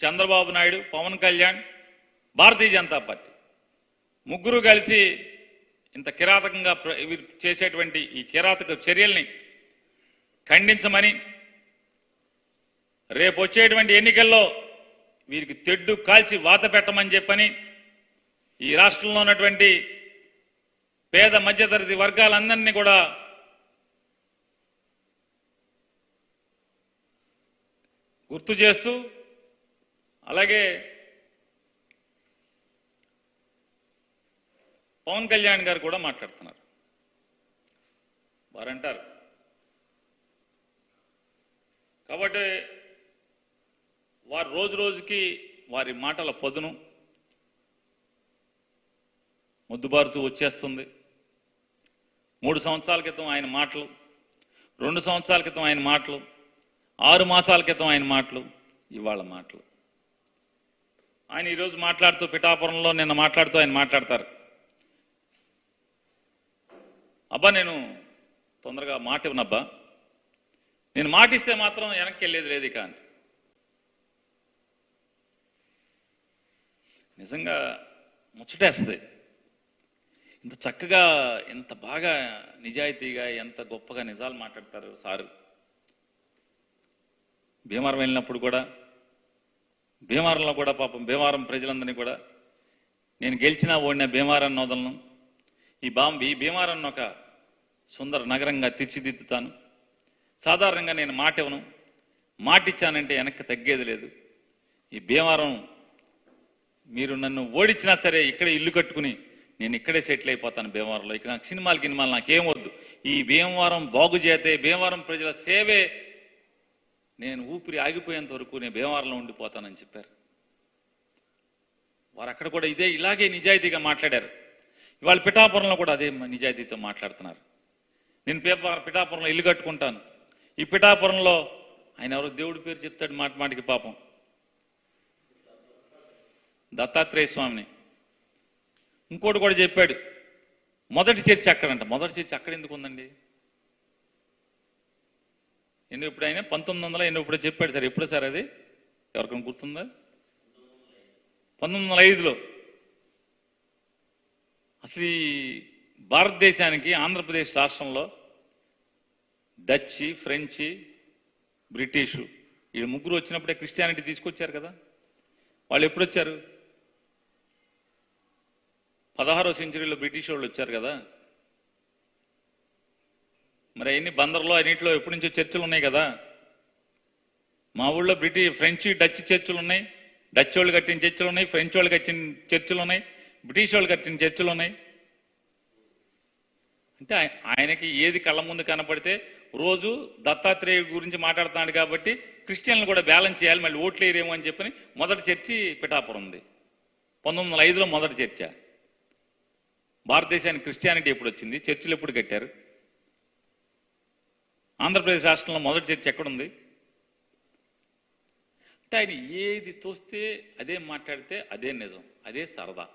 Chandrababu Naidu, Pawan Kalyan, Bharatiya Janata party ముగ్గురు కలిసి ఇంత కిరాతకంగా చేసేటువంటి ఈ కిరాతక చర్యల్ని ఖండించమని, రేపు వచ్చేటువంటి ఎన్నికల్లో వీరికి తెడ్డు కాల్చి వాత పెట్టమని చెప్పని ఈ రాష్ట్రంలో ఉన్నటువంటి పేద మధ్యతరగతి వర్గాలందరినీ కూడా గుర్తు చేస్తూ, అలాగే పవన్ కళ్యాణ్ గారు కూడా మాట్లాడుతున్నారు. వారంటారు కాబట్టి వారు రోజు రోజుకి వారి మాటల పదును ముద్దుబారుతూ వచ్చేస్తుంది. 3 సంవత్సరాల క్రితం ఆయన మాటలు, 2 సంవత్సరాల క్రితం ఆయన మాటలు, 6 మాసాల క్రితం ఆయన మాటలు, ఇవాళ మాటలు. ఆయన ఈరోజు మాట్లాడుతూ పిఠాపురంలో నిన్న మాట్లాడుతూ ఆయన మాట్లాడతారు, అబ్బా నేను తొందరగా మాట ఇవ్వనబ్బా, నేను మాటిస్తే మాత్రం వెనక్కి వెళ్ళేది లేదు ఇక అంటే. నిజంగా ముచ్చటేస్తుంది. ఇంత చక్కగా, ఎంత బాగా నిజాయితీగా, ఎంత గొప్పగా నిజాలు మాట్లాడతారు సారు. భీమవరం వెళ్ళినప్పుడు కూడా, భీమవరంలో కూడా పాపం భీమవరం ప్రజలందరినీ కూడా నేను గెలిచినా ఓడిన భీమవరాన్ని వదలను, ఈ భీమవరాన్ని ఒక సుందర నగరంగా తీర్చిదిద్దుతాను, సాధారణంగా నేను మాట ఇవ్వను, మాటిచ్చానంటే వెనక్కి తగ్గేది లేదు, ఈ భీమవరం మీరు నన్ను ఓడించినా సరే ఇక్కడే ఇల్లు కట్టుకుని నేను ఇక్కడే సెటిల్ అయిపోతాను భీమవరంలో, ఇక నాకు సినిమాలు నాకేం వద్దు, ఈ భీమవరం బాగు చేతే, భీమవరం ప్రజల సేవే నేను ఊపిరి ఆగిపోయేంత వరకు నేను భీమవరంలో ఉండిపోతానని చెప్పారు. వారు అక్కడ కూడా ఇలాగే నిజాయితీగా మాట్లాడారు. ఇవాళ పిఠాపురంలో కూడా అదే నిజాయితీతో మాట్లాడుతున్నారు. నేను పిఠాపురంలో ఇల్లు కట్టుకుంటాను, ఈ పిఠాపురంలో ఆయన ఎవరో దేవుడి పేరు చెప్తాడు మాట మాటికి, పాపం దత్తాత్రేయ స్వామిని. ఇంకోటి కూడా చెప్పాడు, మొదటి చర్చి అక్కడంట. మొదటి చర్చి అక్కడ ఎందుకు ఉందండి? ఎప్పుడు ఆయన 1900 ఎప్పుడు చెప్పాడు సార్, ఎప్పుడు సార్ అది ఎవరికైనా గుర్తుందా? 1905లో. అసలు ఈ భారతదేశానికి ఆంధ్రప్రదేశ్ రాష్ట్రంలో డచ్, ఫ్రెంచ్, బ్రిటిషు ఈ ముగ్గురు వచ్చినప్పుడే క్రిస్టియానిటీ తీసుకొచ్చారు కదా. వాళ్ళు ఎప్పుడు వచ్చారు? 16వ సెంచరీలో బ్రిటిష్ వాళ్ళు వచ్చారు కదా. మరి అన్ని బందర్లో అన్నింటిలో ఎప్పటి నుంచో చర్చిలు ఉన్నాయి కదా. మా ఊళ్ళో ఫ్రెంచ్, డచ్ చర్చిలు ఉన్నాయి, డచ్ వాళ్ళు కట్టిన చర్చిలు ఉన్నాయి, ఫ్రెంచ్ వాళ్ళు కట్టిన చర్చిలు ఉన్నాయి, బ్రిటిష్ వాళ్ళు కట్టిన చర్చిలు ఉన్నాయి. అంటే ఆయనకి ఏది కళ్ళ ముందు కనపడితే, రోజు దత్తాత్రేయ గురించి మాట్లాడుతున్నాడు కాబట్టి క్రిస్టియన్లు కూడా బ్యాలెన్స్ చేయాలి, మళ్ళీ ఓట్లు వేయరేమో అని చెప్పని మొదటి చర్చి పిఠాపురం ఉంది. 1905లో మొదటి చర్చ. భారతదేశానికి క్రిస్టియానిటీ ఎప్పుడు వచ్చింది? చర్చిలు ఎప్పుడు కట్టారు? ఆంధ్రప్రదేశ్ రాష్ట్రంలో మొదటి చర్చ ఎక్కడుంది? అంటే ఆయన ఏది తోస్తే అదే మాట్లాడితే అదే నిజం, అదే సరదా.